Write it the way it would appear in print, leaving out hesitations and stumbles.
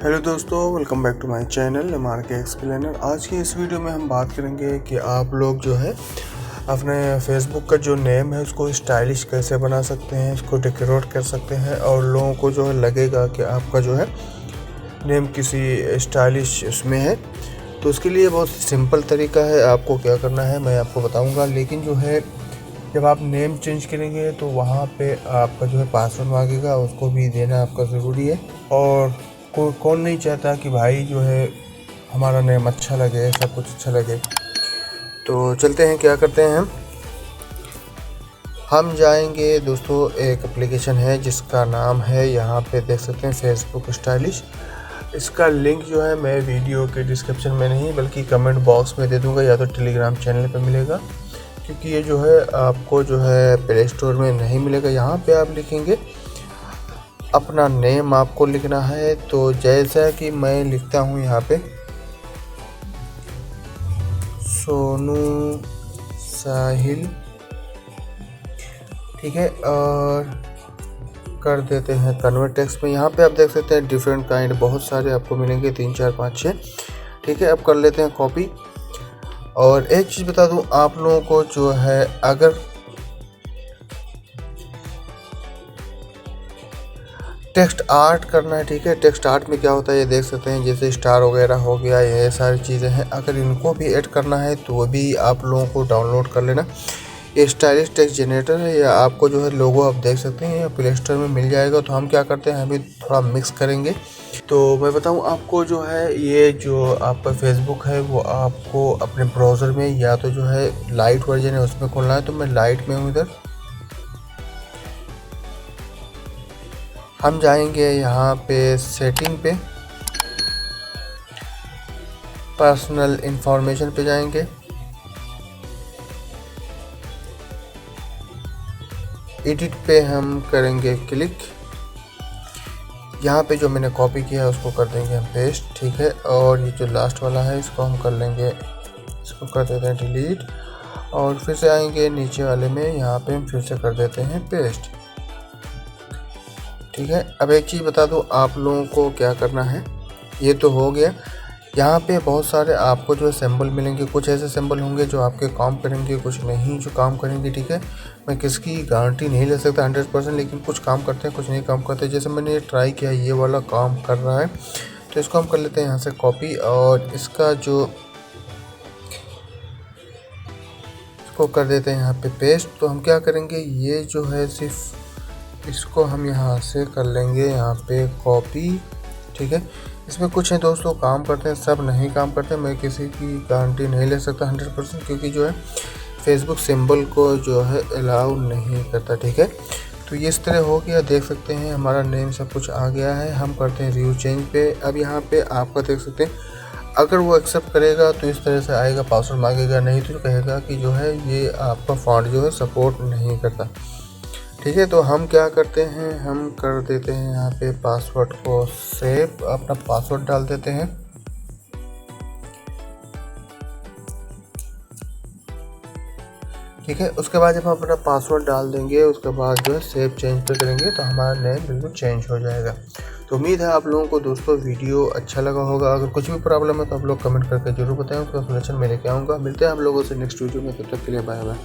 Hello दोस्तों, welcome back to my channel MRK explainer. आज की इस वीडियो में हम बात करेंगे कि आप लोग जो है अपने फेसबुक का जो नेम है उसको स्टाइलिश कैसे बना सकते हैं, इसको डेकोरेट कर सकते हैं और लोगों को जो है लगेगा कि आपका जो है नेम किसी स्टाइलिश उसमें है। तो उसके लिए बहुत सिंपल तरीका है। आपको क्या करना है मैं आपको बताऊँगा, लेकिन जो है जब आप नेम चेंज करेंगे तो वहाँ पे आपका जो है पासवर्ड मांगेगा, उसको भी देना आपका ज़रूरी है। और कौन नहीं चाहता कि भाई जो है हमारा नेम अच्छा लगे, सब कुछ अच्छा लगे। तो चलते हैं, क्या करते हैं हम जाएंगे दोस्तों, एक एप्लीकेशन है जिसका नाम है, यहाँ पे देख सकते हैं, फेसबुक स्टाइलिश। इसका लिंक जो है मैं वीडियो के डिस्क्रिप्शन में नहीं बल्कि कमेंट बॉक्स में दे दूँगा, या तो टेलीग्राम चैनल पर मिलेगा, क्योंकि ये जो है आपको जो है प्ले स्टोर में नहीं मिलेगा। यहाँ पे आप लिखेंगे अपना नेम, आपको लिखना है। तो जैसा कि मैं लिखता हूँ यहाँ पे सोनू साहिल, ठीक है, और कर देते हैं कन्वर्ट टेक्स्ट में। यहाँ पे आप देख सकते हैं डिफरेंट काइंड बहुत सारे आपको मिलेंगे, 3 4 5 6, ठीक है। अब कर लेते हैं कॉपी। और एक चीज़ बता दूँ आप लोगों को, जो है अगर टेक्स्ट आर्ट करना है, ठीक है, टेक्स्ट आर्ट में क्या होता है ये देख सकते हैं, जैसे स्टार वगैरह हो गया, ये सारी चीज़ें हैं। अगर इनको भी ऐड करना है तो भी आप लोगों को डाउनलोड कर लेना। ये स्टाइलिश टेक्स्ट जनरेटर है, या आपको जो है लोगो आप देख सकते हैं, या प्ले स्टोर में मिल जाएगा। तो हम क्या करते हैं, अभी थोड़ा मिक्स करेंगे। तो मैं बताऊं आपको, जो है ये जो आपका फेसबुक है वो आपको अपने ब्राउज़र में, या तो जो है लाइट वर्जन है उसमें खोलना है। तो मैं लाइट में हूँ इधर। हम जाएंगे यहाँ पे सेटिंग पे, पर्सनल इंफॉर्मेशन पे जाएंगे, एडिट पे हम करेंगे क्लिक। यहाँ पे जो मैंने कॉपी किया है उसको कर देंगे हम पेस्ट, ठीक है। और ये जो लास्ट वाला है इसको हम कर लेंगे, इसको कर देते हैं डिलीट। और फिर से आएंगे नीचे वाले में, यहाँ पे हम फिर से कर देते हैं पेस्ट, ठीक है। अब एक चीज़ बता दूं आप लोगों को क्या करना है, ये तो हो गया। यहाँ पे बहुत सारे आपको जो सिंबल मिलेंगे, कुछ ऐसे सिंबल होंगे जो आपके काम करेंगे, कुछ नहीं जो काम करेंगे, ठीक है। मैं किसकी गारंटी नहीं ले सकता 100%, लेकिन कुछ काम करते हैं कुछ नहीं काम करते। जैसे मैंने ये ट्राई किया, ये वाला काम कर रहा है, तो इसको हम कर लेते हैं यहाँ से कॉपी। और इसका जो इसको कर देते हैं यहाँ पे पेस्ट। तो हम क्या करेंगे, ये जो है सिर्फ इसको हम यहाँ से कर लेंगे यहाँ पे कॉपी, ठीक है। इसमें कुछ है दोस्तों काम करते हैं, सब नहीं काम करते। मैं किसी की गारंटी नहीं ले सकता 100%, क्योंकि जो है फेसबुक सिंबल को जो है अलाउ नहीं करता, ठीक है। तो ये इस तरह हो गया, देख सकते हैं हमारा नेम सब कुछ आ गया है। हम करते हैं व्यू चेंज पे। अब यहाँ पे आपका देख सकते हैं, अगर वो एक्सेप्ट करेगा तो इस तरह से आएगा, पासवर्ड मांगेगा, नहीं तो कहेगा कि जो है ये आपका फॉन्ट जो है सपोर्ट नहीं करता, ठीक है। तो हम क्या करते हैं, हम कर देते हैं यहाँ पे पासवर्ड को सेव, अपना पासवर्ड डाल देते हैं, ठीक है। उसके बाद जब हम अपना पासवर्ड डाल देंगे, उसके बाद जो है सेव चेंज पे करेंगे तो हमारा नेम बिल्कुल चेंज हो जाएगा। तो उम्मीद है आप लोगों को दोस्तों वीडियो अच्छा लगा होगा। अगर कुछ भी प्रॉब्लम है तो आप लोग कमेंट करके जरूर बताएं, उसका सोल्यूशन मैं लेके आऊँगा। मिलते हैं आप लोगों से नेक्स्ट वीडियो में, तब तक के लिए बाय बाय।